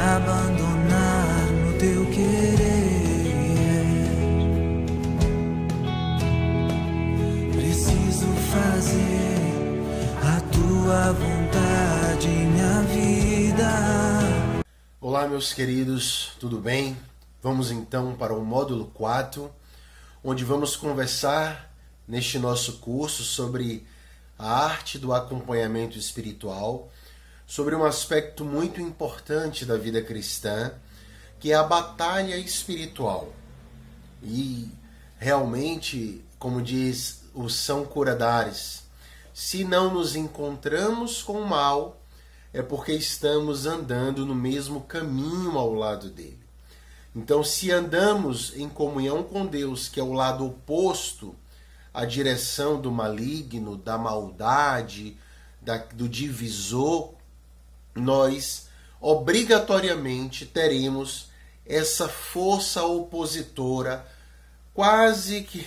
abandonar no teu querer. Preciso fazer a tua vontade, minha vida. Olá, meus queridos, tudo bem? Vamos então para o módulo 4, onde vamos conversar neste nosso curso sobre a arte do acompanhamento espiritual, sobre um aspecto muito importante da vida cristã, que é a batalha espiritual. E realmente, como diz o São Curadares, se não nos encontramos com o mal, é porque estamos andando no mesmo caminho ao lado dele. Então, se andamos em comunhão com Deus, que é o lado oposto à direção do maligno, da maldade, do divisor, nós obrigatoriamente teremos essa força opositora quase que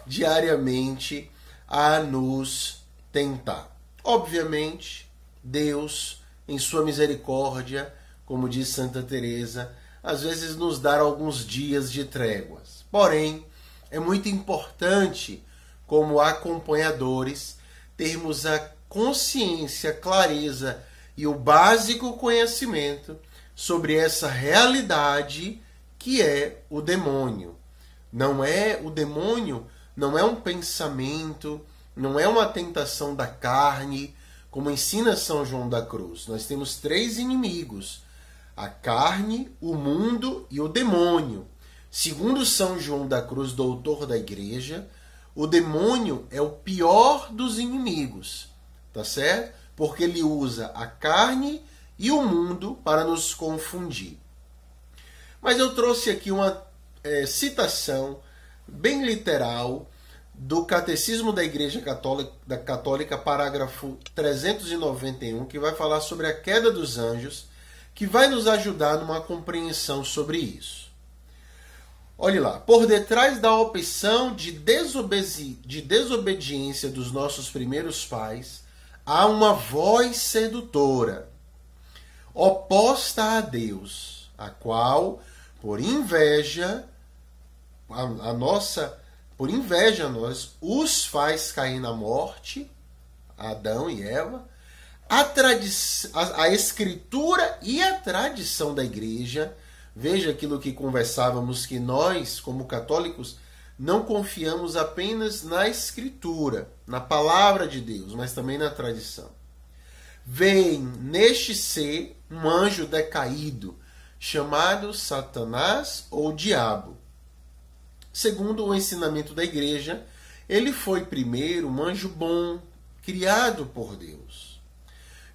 diariamente a nos tentar. Obviamente, Deus, em sua misericórdia, como diz Santa Teresa, às vezes nos dá alguns dias de tréguas. Porém, é muito importante, como acompanhadores, termos a consciência, a clareza e o básico conhecimento sobre essa realidade que é o demônio. O demônio não é um pensamento, não é uma tentação da carne, como ensina São João da Cruz. Nós temos 3 inimigos: a carne, o mundo e o demônio. Segundo São João da Cruz, doutor da Igreja, o demônio é o pior dos inimigos, tá certo? Porque ele usa a carne e o mundo para nos confundir. Mas eu trouxe aqui uma citação bem literal do Catecismo da Igreja Católica, parágrafo 391, que vai falar sobre a queda dos anjos, que vai nos ajudar numa compreensão sobre isso. Olhe lá, por detrás da opção de desobediência dos nossos primeiros pais, há uma voz sedutora, oposta a Deus, a qual, por inveja, nós os faz cair na morte, Adão e Eva. A Escritura e a tradição da Igreja, veja aquilo que conversávamos, que nós, como católicos, não confiamos apenas na Escritura, na palavra de Deus, mas também na tradição. Vem neste ser um anjo decaído, chamado Satanás ou Diabo. Segundo o ensinamento da Igreja, ele foi primeiro um anjo bom, criado por Deus.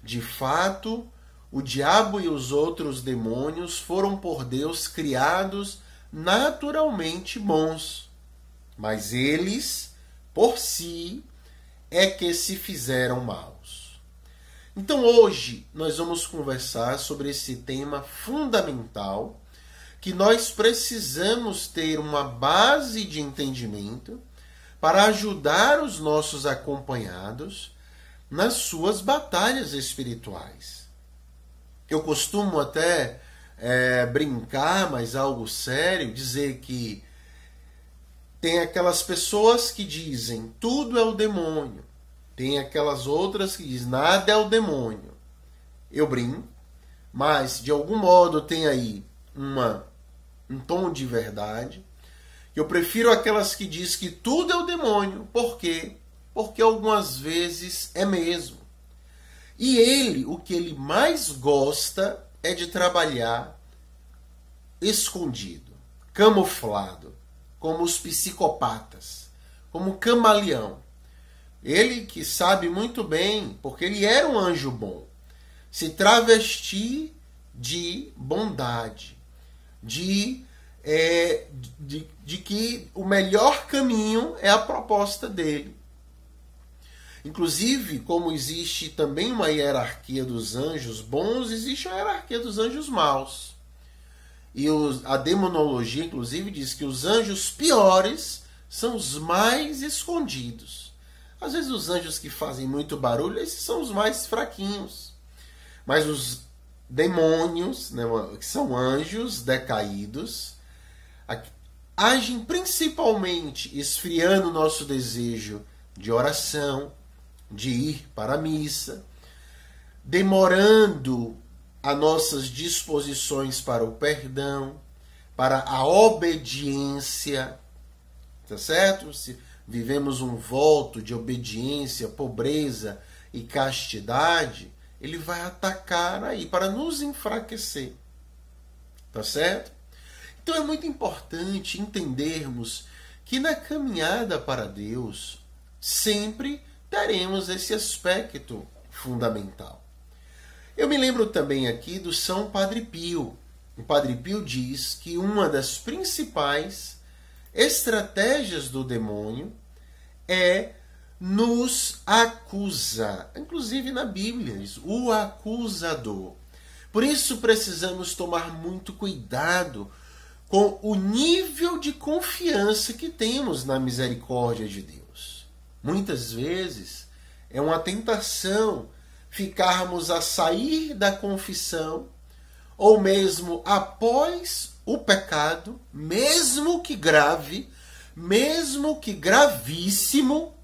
De fato, o diabo e os outros demônios foram por Deus criados naturalmente bons, mas eles, por si, é que se fizeram maus. Então hoje nós vamos conversar sobre esse tema fundamental, que nós precisamos ter uma base de entendimento para ajudar os nossos acompanhados nas suas batalhas espirituais. Eu costumo até brincar, mas algo sério, dizer que tem aquelas pessoas que dizem tudo é o demônio, tem aquelas outras que dizem nada é o demônio. Eu brinco, mas de algum modo tem aí um tom de verdade. Eu prefiro aquelas que dizem que tudo é o demônio. Por quê? Porque algumas vezes é mesmo. E ele, o que ele mais gosta é de trabalhar escondido, camuflado, como os psicopatas, como camaleão. Ele que sabe muito bem, porque ele era um anjo bom, se travestir de bondade, de que o melhor caminho é a proposta dele. Inclusive, como existe também uma hierarquia dos anjos bons, existe a hierarquia dos anjos maus. E a demonologia, inclusive, diz que os anjos piores são os mais escondidos. Às vezes os anjos que fazem muito barulho, esses são os mais fraquinhos. Mas os demônios, né, que são anjos decaídos, agem principalmente esfriando o nosso desejo de oração, de ir para a missa, demorando as nossas disposições para o perdão, para a obediência, tá certo? Se vivemos um voto de obediência, pobreza e castidade, ele vai atacar aí para nos enfraquecer, tá certo? Então é muito importante entendermos que na caminhada para Deus sempre teremos esse aspecto fundamental. Eu me lembro também aqui do São Padre Pio. O Padre Pio diz que uma das principais estratégias do demônio é nos acusar. Inclusive na Bíblia diz, o acusador. Por isso precisamos tomar muito cuidado com o nível de confiança que temos na misericórdia de Deus. Muitas vezes é uma tentação ficarmos a sair da confissão ou mesmo após o pecado, mesmo que grave, mesmo que gravíssimo,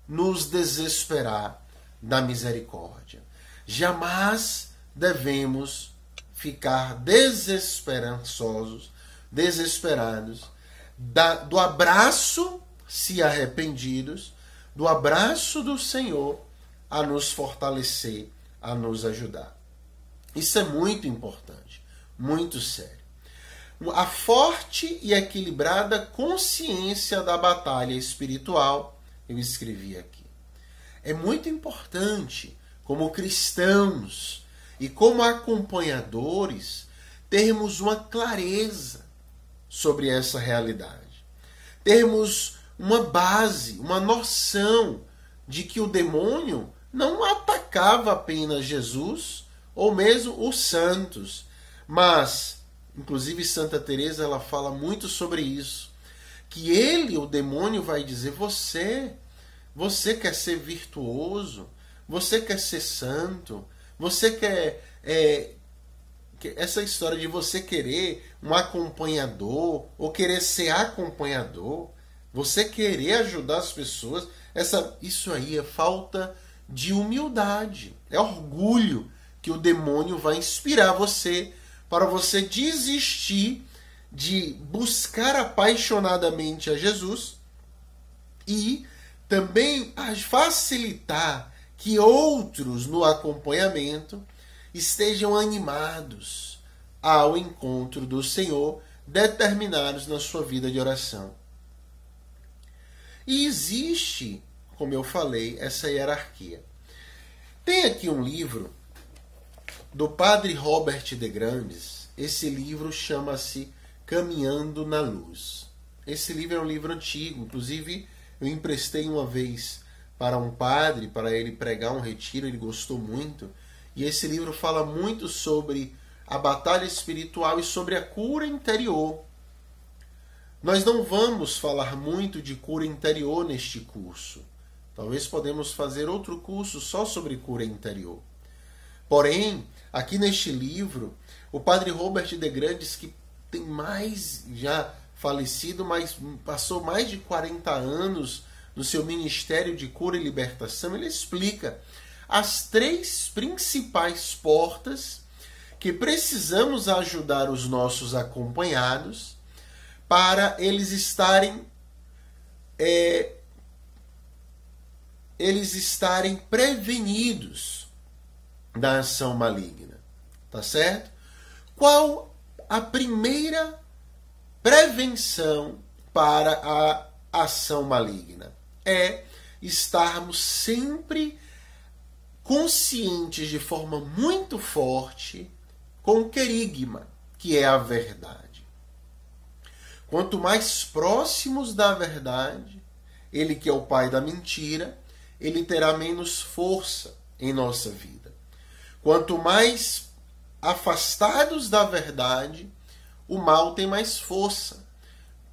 nos desesperar da misericórdia. Jamais devemos ficar desesperados do abraço, se arrependidos, do abraço do Senhor a nos fortalecer, a nos ajudar. Isso é muito importante, muito sério. A forte e equilibrada consciência da batalha espiritual, eu escrevi aqui. É muito importante, como cristãos e como acompanhadores, termos uma clareza sobre essa realidade. Termos uma base, uma noção de que o demônio não atacava apenas Jesus ou mesmo os santos, mas, inclusive Santa Teresa, ela fala muito sobre isso, que ele, o demônio, vai dizer, você quer ser virtuoso, você quer ser santo, você quer... essa história de você querer um acompanhador, ou querer ser acompanhador, você querer ajudar as pessoas, isso aí é falta de humildade, é orgulho que o demônio vai inspirar você para você desistir de buscar apaixonadamente a Jesus e também facilitar que outros no acompanhamento estejam animados ao encontro do Senhor, determinados na sua vida de oração. E existe, como eu falei, essa hierarquia. Tem aqui um livro do Padre Robert de Grandes. Esse livro chama-se Caminhando na Luz. Esse livro é um livro antigo, inclusive eu emprestei uma vez para um padre, para ele pregar um retiro, ele gostou muito. E esse livro fala muito sobre a batalha espiritual e sobre a cura interior. Nós não vamos falar muito de cura interior neste curso. Talvez podemos fazer outro curso só sobre cura interior. Porém, aqui neste livro, o Padre Robert de Grandes, que tem mais já falecido, mas passou mais de 40 anos no seu ministério de cura e libertação, ele explica as 3 principais portas que precisamos ajudar os nossos acompanhados para eles estarem prevenidos da ação maligna. Tá certo? Qual a primeira prevenção para a ação maligna? É estarmos sempre conscientes de forma muito forte com o querigma, que é a verdade. Quanto mais próximos da verdade, ele que é o pai da mentira, ele terá menos força em nossa vida. Quanto mais afastados da verdade, o mal tem mais força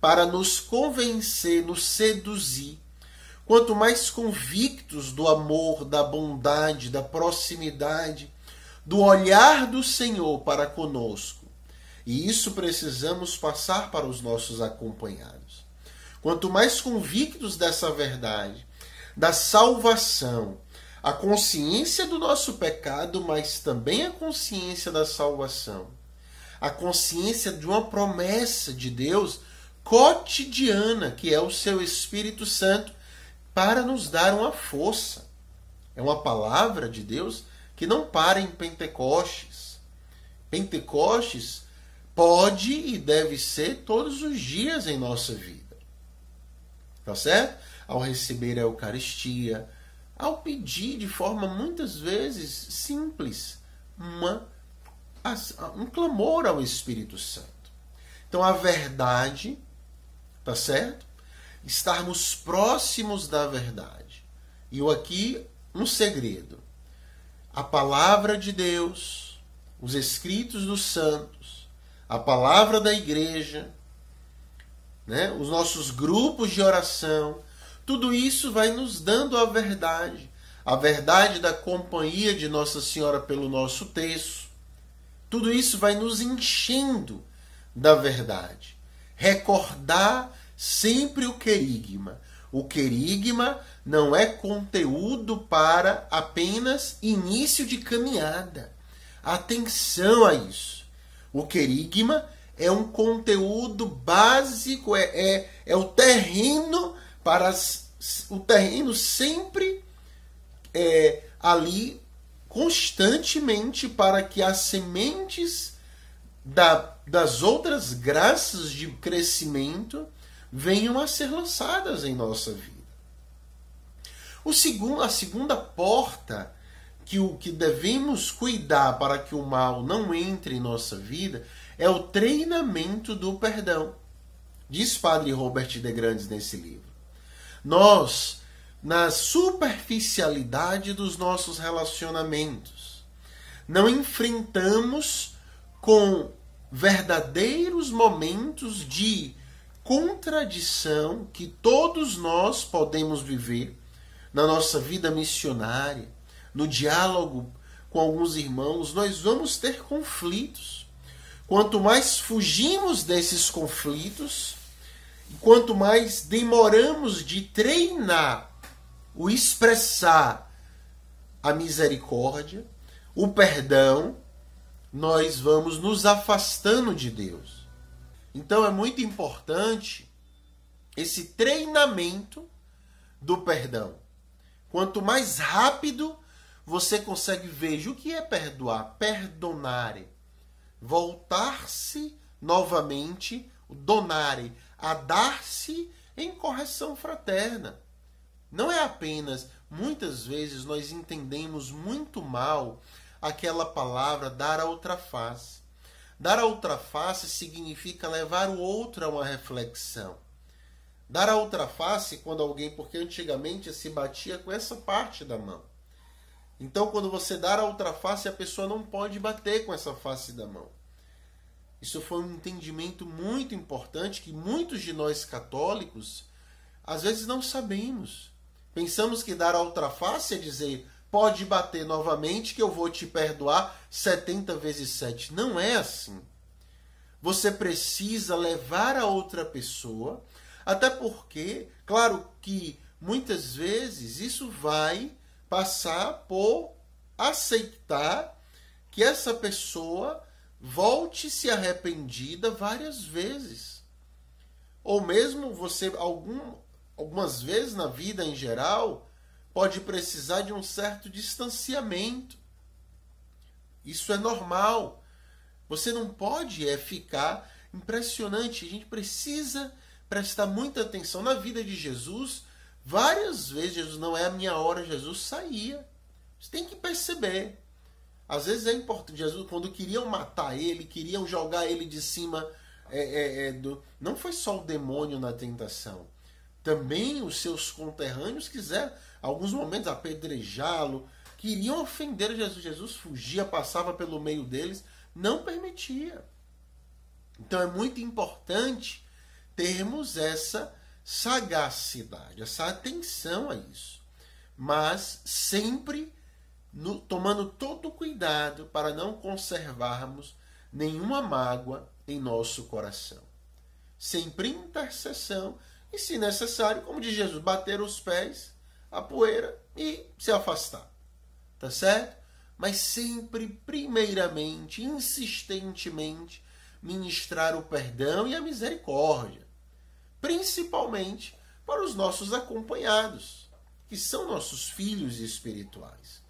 para nos convencer, nos seduzir. Quanto mais convictos do amor, da bondade, da proximidade, do olhar do Senhor para conosco. E isso precisamos passar para os nossos acompanhados. Quanto mais convictos dessa verdade, da salvação, a consciência do nosso pecado, mas também a consciência da salvação, a consciência de uma promessa de Deus cotidiana, que é o seu Espírito Santo, para nos dar uma força. É uma palavra de Deus que não para em Pentecostes. Pentecostes pode e deve ser todos os dias em nossa vida. Tá certo? Ao receber a Eucaristia, ao pedir de forma muitas vezes simples um clamor ao Espírito Santo. Então a verdade, tá certo? Estarmos próximos da verdade. E aqui um segredo. A palavra de Deus, os escritos dos santos, a palavra da igreja, né? Os nossos grupos de oração, tudo isso vai nos dando a verdade da companhia de Nossa Senhora pelo nosso terço. Tudo isso vai nos enchendo da verdade. Recordar sempre o querigma. O querigma não é conteúdo para apenas início de caminhada. Atenção a isso. O querigma é um conteúdo básico, é o terreno para o terreno sempre ali constantemente para que as sementes das outras graças de crescimento venham a ser lançadas em nossa vida. A segunda porta que devemos cuidar para que o mal não entre em nossa vida é o treinamento do perdão. Diz Padre Robert de Grandes nesse livro. Nós, na superficialidade dos nossos relacionamentos, não enfrentamos com verdadeiros momentos de contradição que todos nós podemos viver na nossa vida missionária, no diálogo com alguns irmãos. Nós vamos ter conflitos. Quanto mais fugimos desses conflitos, quanto mais demoramos de treinar o expressar a misericórdia, o perdão, nós vamos nos afastando de Deus. Então é muito importante esse treinamento do perdão. Quanto mais rápido você consegue ver o que é perdoar, perdonare, voltar-se novamente, donare, a dar-se em correção fraterna. Não é apenas, muitas vezes nós entendemos muito mal aquela palavra dar a outra face. Dar a outra face significa levar o outro a uma reflexão. Dar a outra face quando alguém, porque antigamente se batia com essa parte da mão. Então quando você dar a outra face, a pessoa não pode bater com essa face da mão. Isso foi um entendimento muito importante que muitos de nós católicos às vezes não sabemos. Pensamos que dar a outra face é dizer, pode bater novamente que eu vou te perdoar 70 vezes 7. Não é assim. Você precisa levar a outra pessoa, até porque, claro que muitas vezes isso vai passar por aceitar que essa pessoa volte se arrependida várias vezes. Ou mesmo você, algumas vezes na vida em geral, pode precisar de um certo distanciamento. Isso é normal. Você não pode ficar impressionante. A gente precisa prestar muita atenção. Na vida de Jesus, várias vezes, Jesus, não é a minha hora, Jesus saía. Você tem que perceber. Às vezes é importante. Jesus, quando queriam matar ele, queriam jogar ele de cima, não foi só o demônio na tentação. Também os seus conterrâneos quiseram, alguns momentos, apedrejá-lo, queriam ofender Jesus. Jesus fugia, passava pelo meio deles, não permitia. Então é muito importante termos essa sagacidade, essa atenção a isso. Mas sempre tomando todo o cuidado para não conservarmos nenhuma mágoa em nosso coração. Sempre intercessão e, se necessário, como diz Jesus, bater os pés, a poeira e se afastar. Tá certo? Mas sempre, primeiramente, insistentemente, ministrar o perdão e a misericórdia. Principalmente para os nossos acompanhados, que são nossos filhos espirituais.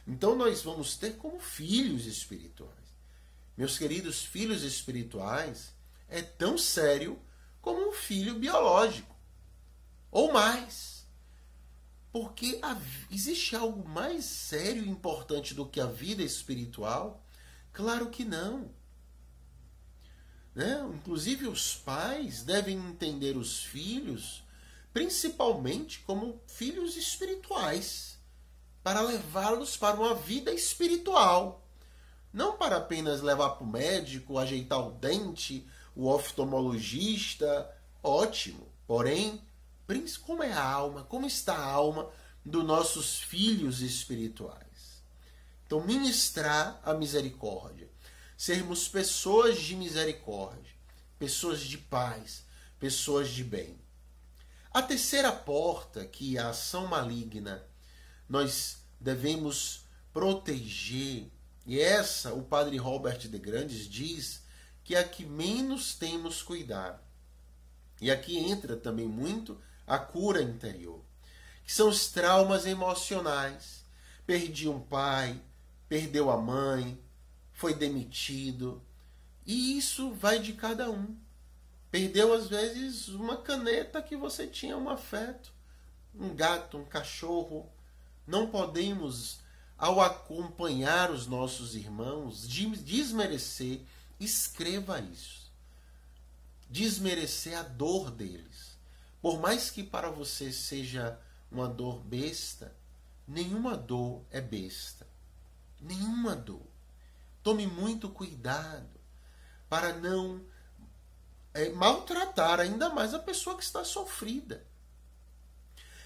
Então nós vamos ter como filhos espirituais. Meus queridos, filhos espirituais é tão sério como um filho biológico. Ou mais. Porque existe algo mais sério e importante do que a vida espiritual? Claro que não. Né? Inclusive os pais devem entender os filhos principalmente como filhos espirituais, para levá-los para uma vida espiritual. Não para apenas levar para o médico, ajeitar o dente, o oftalmologista, ótimo. Porém, como é a alma, como está a alma dos nossos filhos espirituais? Então, ministrar a misericórdia. Sermos pessoas de misericórdia, pessoas de paz, pessoas de bem. A terceira porta, que é a ação maligna, nós devemos proteger, e essa o padre Robert de Grandes diz que é a que menos temos cuidado. E aqui entra também muito a cura interior, que são os traumas emocionais. Perdi um pai, perdeu a mãe, foi demitido, e isso vai de cada um. Perdeu, às vezes, uma caneta que você tinha um afeto, um gato, um cachorro. Não podemos, ao acompanhar os nossos irmãos, desmerecer, escreva isso. Desmerecer a dor deles. Por mais que para você seja uma dor besta, nenhuma dor é besta. Nenhuma dor. Tome muito cuidado para não maltratar ainda mais a pessoa que está sofrida.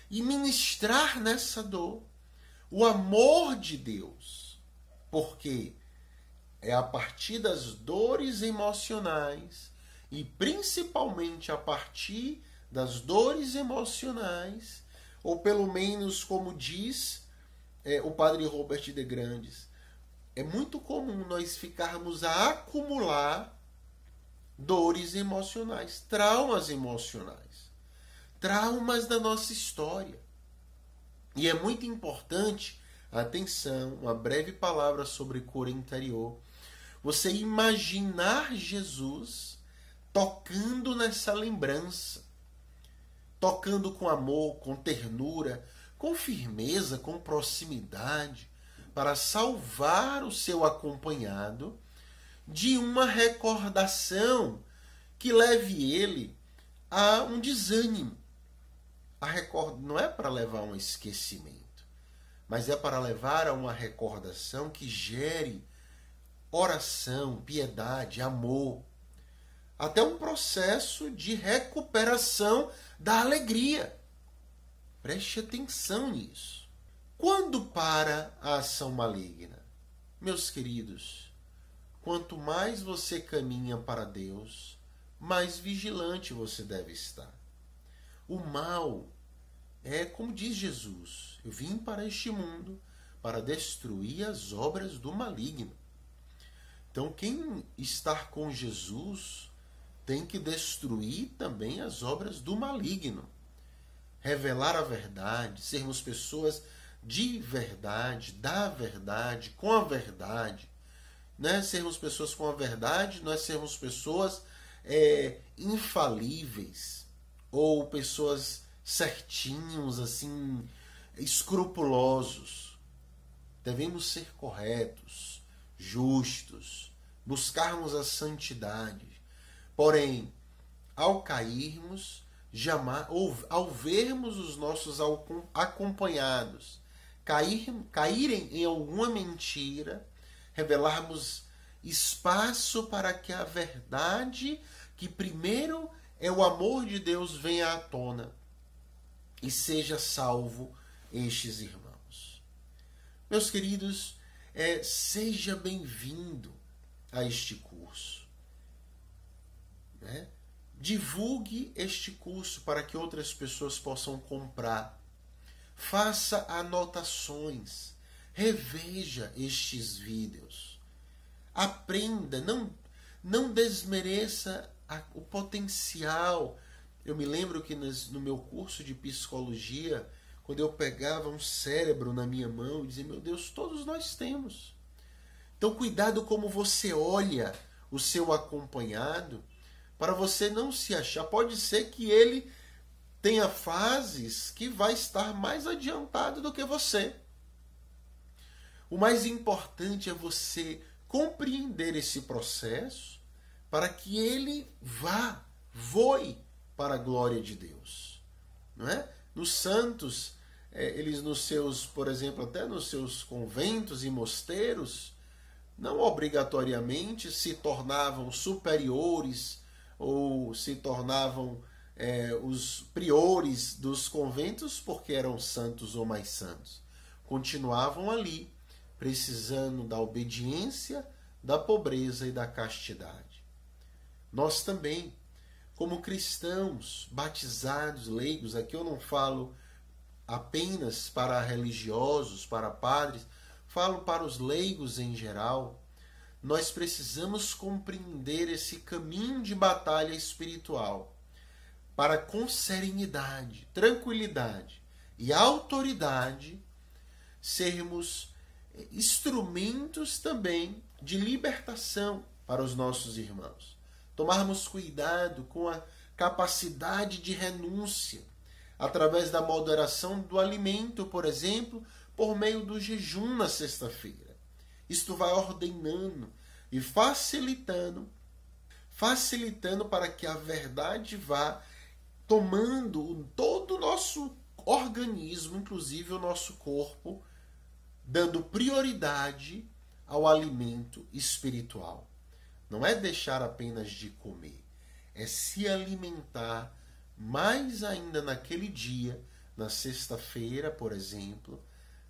E ministrar nessa dor o amor de Deus. Porque é a partir das dores emocionais e principalmente a partir das dores emocionais, ou pelo menos como diz o padre Robert de Grandes, é muito comum nós ficarmos a acumular dores emocionais, traumas emocionais, traumas da nossa história. E é muito importante, atenção, uma breve palavra sobre cura interior, você imaginar Jesus tocando nessa lembrança, tocando com amor, com ternura, com firmeza, com proximidade, para salvar o seu acompanhado de uma recordação que leve ele a um desânimo. Não é para levar a um esquecimento, mas é para levar a uma recordação que gere oração, piedade, amor, até um processo de recuperação da alegria. Preste atenção nisso. Quando para a ação maligna? Meus queridos, quanto mais você caminha para Deus, mais vigilante você deve estar. O mal é como diz Jesus: eu vim para este mundo para destruir as obras do maligno. Então quem está com Jesus tem que destruir também as obras do maligno. Revelar a verdade, sermos pessoas de verdade, da verdade, com a verdade. Não é sermos pessoas com a verdade, não é sermos pessoas infalíveis ou pessoas certinhos, assim, escrupulosos. Devemos ser corretos, justos, buscarmos a santidade. Porém, ao cairmos, ou ao vermos os nossos acompanhados caírem em alguma mentira, revelarmos espaço para que a verdade, que primeiro é o amor de Deus, venha à tona e seja salvo estes irmãos. Meus queridos, seja bem-vindo a este curso. Né? Divulgue este curso para que outras pessoas possam comprar. Faça anotações. Reveja estes vídeos. Aprenda, não desmereça o potencial. Eu me lembro que no meu curso de psicologia, quando eu pegava um cérebro na minha mão e dizia, meu Deus, todos nós temos. Então cuidado como você olha o seu acompanhado, para você não se achar. Pode ser que ele tenha fases que vai estar mais adiantado do que você. O mais importante é você compreender esse processo para que ele voe para a glória de Deus. Não é? Nos santos, eles nos seus, por exemplo, até nos seus conventos e mosteiros, não obrigatoriamente se tornavam superiores ou se tornavam os priores dos conventos porque eram santos ou mais santos. Continuavam ali, precisando da obediência, da pobreza e da castidade. Nós também, como cristãos, batizados, leigos, aqui eu não falo apenas para religiosos, para padres, falo para os leigos em geral, nós precisamos compreender esse caminho de batalha espiritual para com serenidade, tranquilidade e autoridade sermos instrumentos também de libertação para os nossos irmãos. Tomarmos cuidado com a capacidade de renúncia através da moderação do alimento, por exemplo, por meio do jejum na sexta-feira. Isto vai ordenando e facilitando para que a verdade vá tomando todo o nosso organismo, inclusive o nosso corpo, dando prioridade ao alimento espiritual. Não é deixar apenas de comer, é se alimentar mais ainda naquele dia, na sexta-feira, por exemplo,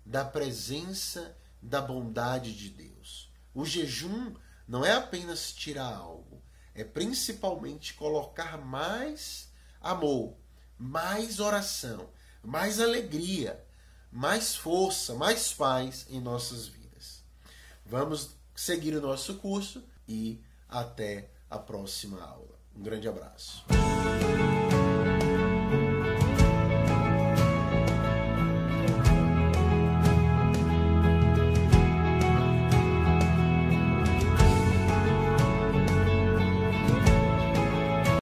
da presença da bondade de Deus. O jejum não é apenas tirar algo, é principalmente colocar mais amor, mais oração, mais alegria, mais força, mais paz em nossas vidas. Vamos seguir o nosso curso e até a próxima aula. Um grande abraço.